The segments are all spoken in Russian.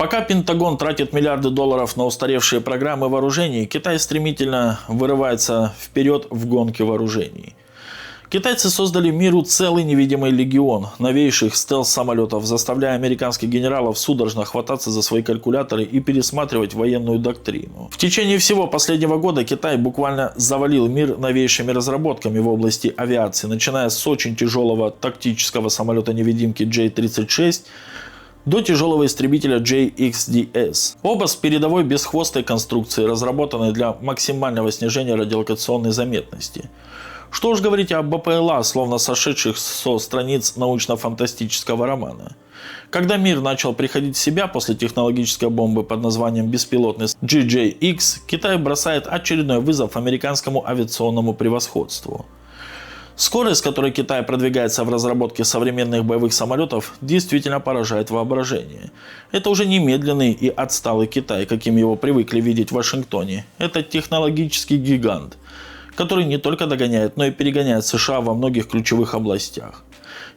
Пока Пентагон тратит миллиарды долларов на устаревшие программы вооружений, Китай стремительно вырывается вперед в гонке вооружений. Китайцы создали миру целый невидимый легион новейших стелс-самолетов, заставляя американских генералов судорожно хвататься за свои калькуляторы и пересматривать военную доктрину. В течение всего последнего года Китай буквально завалил мир новейшими разработками в области авиации, начиная с очень тяжелого тактического самолета-невидимки J-36 до тяжелого истребителя JXDS. Оба с передовой бесхвостой конструкцией, разработанной для максимального снижения радиолокационной заметности. Что уж говорить о БПЛА, словно сошедших со страниц научно-фантастического романа. Когда мир начал приходить в себя после технологической бомбы под названием беспилотный GJX, Китай бросает очередной вызов американскому авиационному превосходству. Скорость, с которой Китай продвигается в разработке современных боевых самолетов, действительно поражает воображение. Это уже не медленный и отсталый Китай, каким его привыкли видеть в Вашингтоне. Это технологический гигант, который не только догоняет, но и перегоняет США во многих ключевых областях.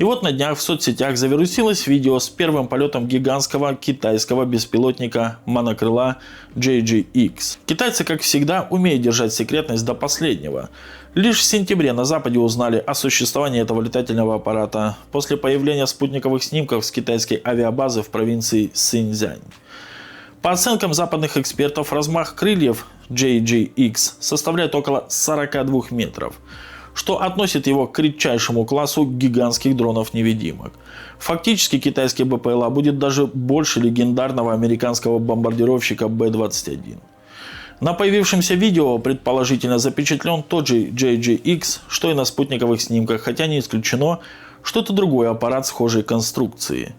И вот на днях в соцсетях завирусилось видео с первым полетом гигантского китайского беспилотника монокрыла JJX. Китайцы, как всегда, умеют держать секретность до последнего. Лишь в сентябре на Западе узнали о существовании этого летательного аппарата после появления спутниковых снимков с китайской авиабазы в провинции Синьцзянь. По оценкам западных экспертов, размах крыльев JJX составляет около 42 метров, что относит его к редчайшему классу гигантских дронов-невидимок. Фактически китайский БПЛА будет даже больше легендарного американского бомбардировщика Б-21. На появившемся видео предположительно запечатлен тот же JJX, что и на спутниковых снимках, хотя не исключено, что это другой аппарат схожей конструкции.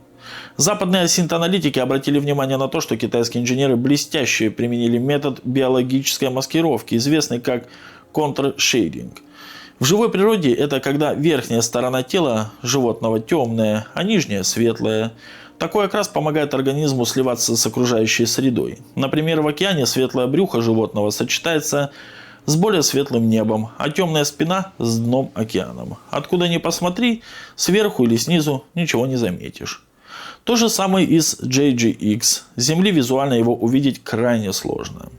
Западные асинт-аналитики обратили внимание на то, что китайские инженеры блестяще применили метод биологической маскировки, известный как контршейдинг. В живой природе это когда верхняя сторона тела животного темная, а нижняя светлая. Такой окрас помогает организму сливаться с окружающей средой. Например, в океане светлое брюхо животного сочетается с более светлым небом, а темная спина с дном океаном. Откуда ни посмотри, сверху или снизу ничего не заметишь. То же самое и с JJX. С Земли визуально его увидеть крайне сложно.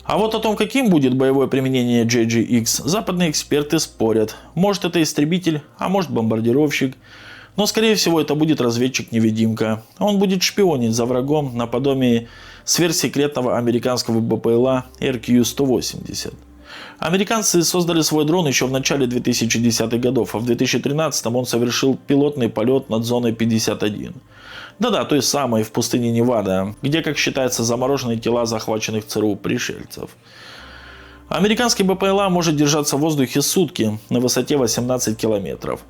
А вот о том, каким будет боевое применение JJX, западные эксперты спорят. Может, это истребитель, а может, бомбардировщик. Но скорее всего это будет разведчик-невидимка. Он будет шпионить за врагом наподобие сверхсекретного американского БПЛА RQ-180. Американцы создали свой дрон еще в начале 2010-х годов, а в 2013-м он совершил пилотный полет над зоной 51. Да-да, той самой в пустыне Невада, где, как считается, заморожены тела захваченных ЦРУ пришельцев. Американский БПЛА может держаться в воздухе сутки на высоте 18 километров.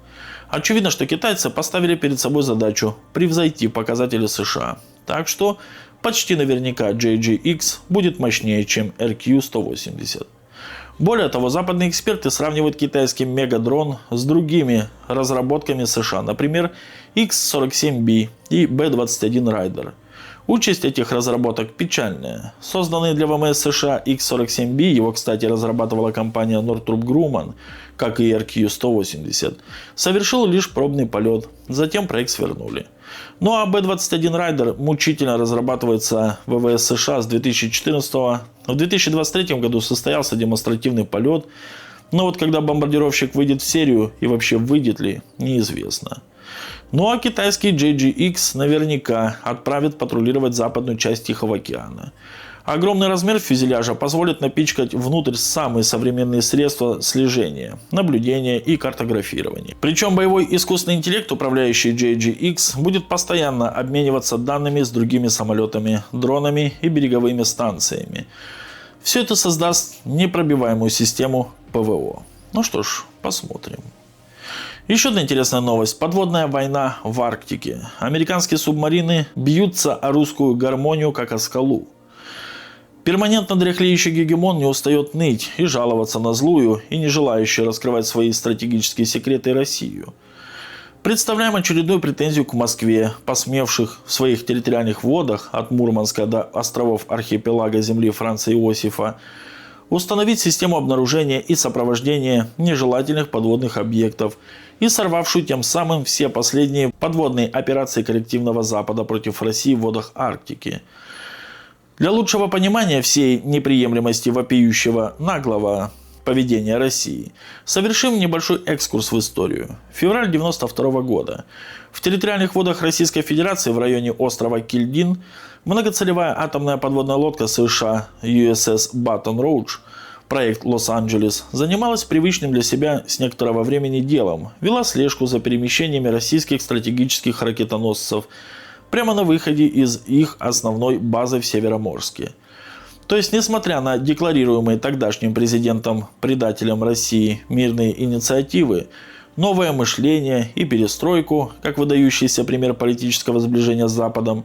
Очевидно, что китайцы поставили перед собой задачу превзойти показатели США. Так что почти наверняка JJX будет мощнее, чем RQ-180. Более того, западные эксперты сравнивают китайский мегадрон с другими разработками США, например, X-47B и B-21 Raider. Участь этих разработок печальная. Созданный для ВМС США X-47B, его, кстати, разрабатывала компания Northrop Grumman, как и RQ-180, совершил лишь пробный полет, затем проект свернули. Ну а B-21 Raider мучительно разрабатывается в ВВС США с 2014 года. В 2023 году состоялся демонстративный полет, но вот когда бомбардировщик выйдет в серию и вообще выйдет ли, неизвестно. Ну а китайский JJX наверняка отправит патрулировать западную часть Тихого океана. Огромный размер фюзеляжа позволит напичкать внутрь самые современные средства слежения, наблюдения и картографирования. Причем боевой искусственный интеллект, управляющий JJX, будет постоянно обмениваться данными с другими самолетами, дронами и береговыми станциями. Все это создаст непробиваемую систему ПВО. Ну что ж, посмотрим. Еще одна интересная новость. Подводная война в Арктике. Американские субмарины бьются о русскую гармонию, как о скалу. Перманентно дряхлеющий гегемон не устает ныть и жаловаться на злую и не желающую раскрывать свои стратегические секреты Россию. Представляем очередную претензию к Москве, посмевших в своих территориальных водах от Мурманска до островов архипелага земли Франца Иосифа установить систему обнаружения и сопровождения нежелательных подводных объектов и сорвавшую тем самым все последние подводные операции коллективного Запада против России в водах Арктики. Для лучшего понимания всей неприемлемости вопиющего наглого поведения России совершим небольшой экскурс в историю. Февраль 1992 года. В территориальных водах Российской Федерации в районе острова Кильдин многоцелевая атомная подводная лодка США USS Baton Rouge, проект Лос-Анджелес, занималась привычным для себя с некоторого времени делом, вела слежку за перемещениями российских стратегических ракетоносцев прямо на выходе из их основной базы в Североморске. То есть, несмотря на декларируемые тогдашним президентом-предателем России мирные инициативы, новое мышление и перестройку, как выдающийся пример политического сближения с Западом,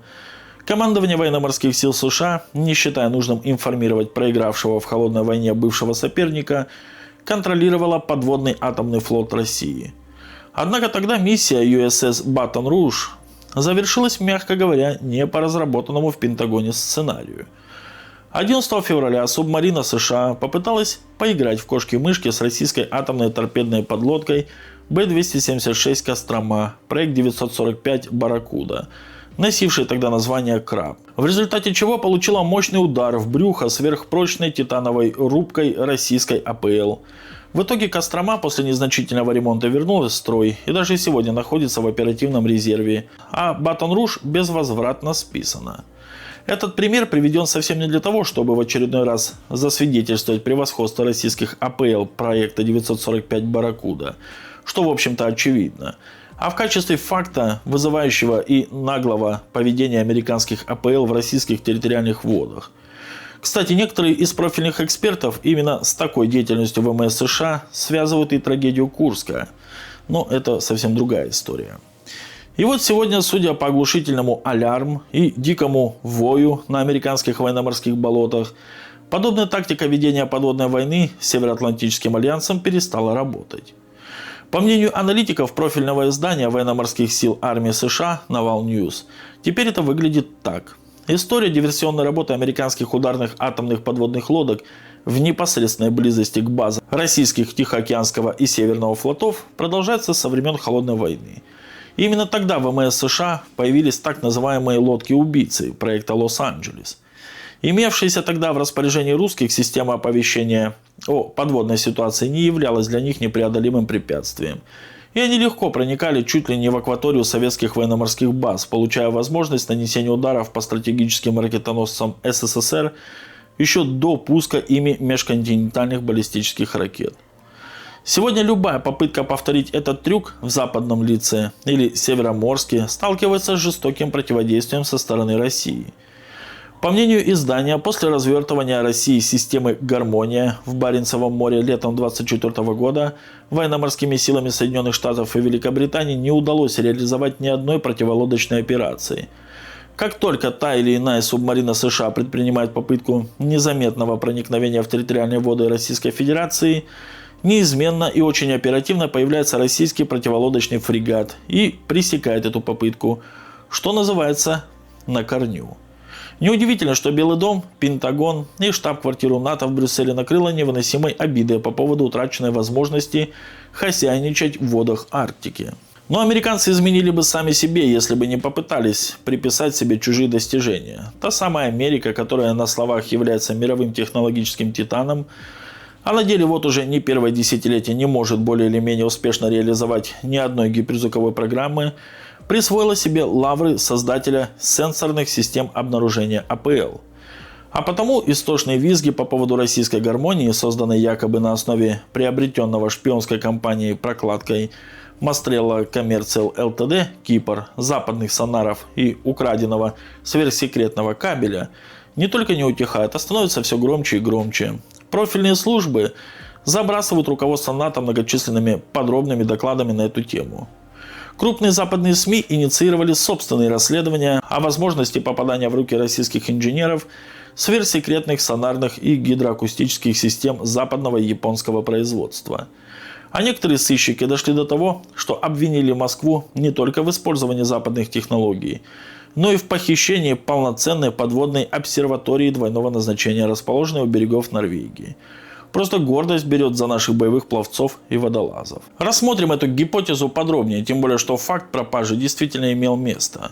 командование военно-морских сил США, не считая нужным информировать проигравшего в холодной войне бывшего соперника, контролировало подводный атомный флот России. Однако тогда миссия USS Baton Rouge завершилась, мягко говоря, не по разработанному в Пентагоне сценарию. 11 февраля субмарина США попыталась поиграть в кошки-мышки с российской атомной торпедной подлодкой Б-276 «Кострома», проект 945 «Барракуда», носивший тогда название «Краб», в результате чего получила мощный удар в брюхо сверхпрочной титановой рубкой российской АПЛ. В итоге «Кострома» после незначительного ремонта вернулась в строй и даже сегодня находится в оперативном резерве, а «Батон Руж» безвозвратно списана. Этот пример приведен совсем не для того, чтобы в очередной раз засвидетельствовать превосходство российских АПЛ проекта 945 «Барракуда», что в общем-то очевидно, а в качестве факта, вызывающего и наглого поведения американских АПЛ в российских территориальных водах. Кстати, некоторые из профильных экспертов именно с такой деятельностью ВМС США связывают и трагедию Курска. Но это совсем другая история. И вот сегодня, судя по оглушительному алярм и дикому вою на американских военно-морских болотах, подобная тактика ведения подводной войны с Североатлантическим альянсом перестала работать. По мнению аналитиков профильного издания военно-морских сил армии США Naval News, теперь это выглядит так. История диверсионной работы американских ударных атомных подводных лодок в непосредственной близости к базам российских Тихоокеанского и Северного флотов продолжается со времен Холодной войны. И именно тогда в ВМС США появились так называемые лодки-убийцы проекта Лос-Анджелес. Имевшаяся тогда в распоряжении русских система оповещения о подводной ситуации не являлась для них непреодолимым препятствием. И они легко проникали чуть ли не в акваторию советских военно-морских баз, получая возможность нанесения ударов по стратегическим ракетоносцам СССР еще до пуска ими межконтинентальных баллистических ракет. Сегодня любая попытка повторить этот трюк в Западном Лице или Североморске сталкивается с жестоким противодействием со стороны России. По мнению издания, после развертывания России системы «Гармония» в Баренцевом море летом 1924 года военно-морскими силами Соединенных Штатов и Великобритании не удалось реализовать ни одной противолодочной операции. Как только та или иная субмарина США предпринимает попытку незаметного проникновения в территориальные воды Российской Федерации, неизменно и очень оперативно появляется российский противолодочный фрегат и пресекает эту попытку, что называется «на корню». Неудивительно, что Белый дом, Пентагон и штаб-квартиру НАТО в Брюсселе накрыло невыносимой обидой по поводу утраченной возможности хозяйничать в водах Арктики. Но американцы изменили бы сами себе, если бы не попытались приписать себе чужие достижения. Та самая Америка, которая на словах является мировым технологическим титаном, а на деле вот уже не первое десятилетие не может более или менее успешно реализовать ни одной гиперзвуковой программы, присвоила себе лавры создателя сенсорных систем обнаружения АПЛ. А потому истошные визги по поводу российской гармонии, созданной якобы на основе приобретенного шпионской компанией прокладкой Мастрелла Коммерциал ЛТД Кипр, западных сонаров и украденного сверхсекретного кабеля, не только не утихают, а становятся все громче и громче. Профильные службы забрасывают руководство НАТО многочисленными подробными докладами на эту тему. Крупные западные СМИ инициировали собственные расследования о возможности попадания в руки российских инженеров сверхсекретных сонарных и гидроакустических систем западного и японского производства. А некоторые сыщики дошли до того, что обвинили Москву не только в использовании западных технологий, но и в похищении полноценной подводной обсерватории двойного назначения, расположенной у берегов Норвегии. Просто гордость берет за наших боевых пловцов и водолазов. Рассмотрим эту гипотезу подробнее, тем более, что факт пропажи действительно имел место.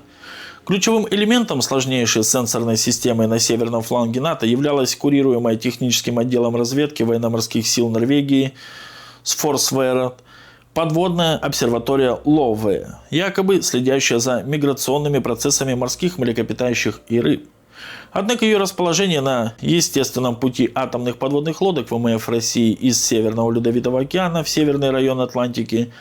Ключевым элементом сложнейшей сенсорной системы на северном фланге НАТО являлась курируемая техническим отделом разведки военно-морских сил Норвегии Сфорсвэра подводная обсерватория Лове, якобы следящая за миграционными процессами морских млекопитающих и рыб. Однако ее расположение на естественном пути атомных подводных лодок ВМФ России из Северного Ледовитого океана в северный район Атлантики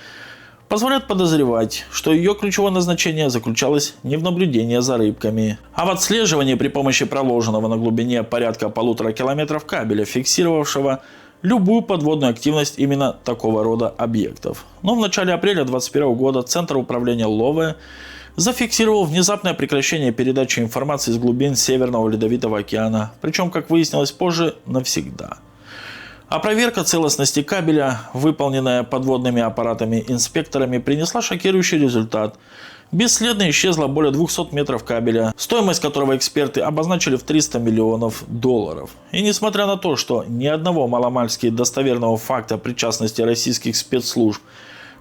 позволяет подозревать, что ее ключевое назначение заключалось не в наблюдении за рыбками, а в отслеживании при помощи проложенного на глубине порядка 1,5 километров кабеля, фиксировавшего любую подводную активность именно такого рода объектов. Но в начале апреля 2021 года Центр управления ЛОВЭ зафиксировал внезапное прекращение передачи информации из глубин Северного Ледовитого океана, причем, как выяснилось позже, навсегда. А проверка целостности кабеля, выполненная подводными аппаратами-инспекторами, принесла шокирующий результат. Бесследно исчезло более 200 метров кабеля, стоимость которого эксперты обозначили в $300 миллионов. И несмотря на то, что ни одного маломальски достоверного факта причастности российских спецслужб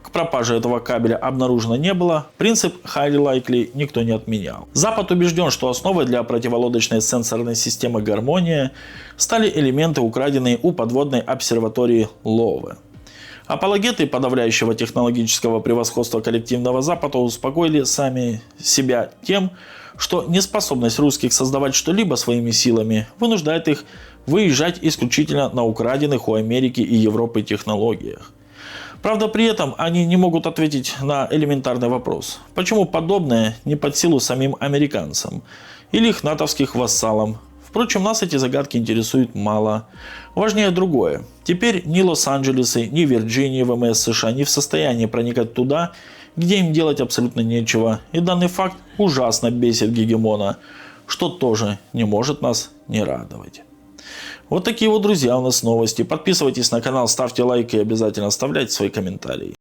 к пропаже этого кабеля обнаружено не было, принцип highly likely никто не отменял. Запад убежден, что основой для противолодочной сенсорной системы «Гармония» стали элементы, украденные у подводной обсерватории Лове. Апологеты подавляющего технологического превосходства коллективного Запада успокоили сами себя тем, что неспособность русских создавать что-либо своими силами вынуждает их выезжать исключительно на украденных у Америки и Европы технологиях. Правда, при этом они не могут ответить на элементарный вопрос: почему подобное не под силу самим американцам или их натовских вассалам? Впрочем, нас эти загадки интересуют мало. Важнее другое. Теперь ни Лос-Анджелесы, ни Вирджиния ВМС США не в состоянии проникать туда, где им делать абсолютно нечего. И данный факт ужасно бесит гегемона, что тоже не может нас не радовать. Вот такие вот, друзья, у нас новости. Подписывайтесь на канал, ставьте лайки и обязательно оставляйте свои комментарии.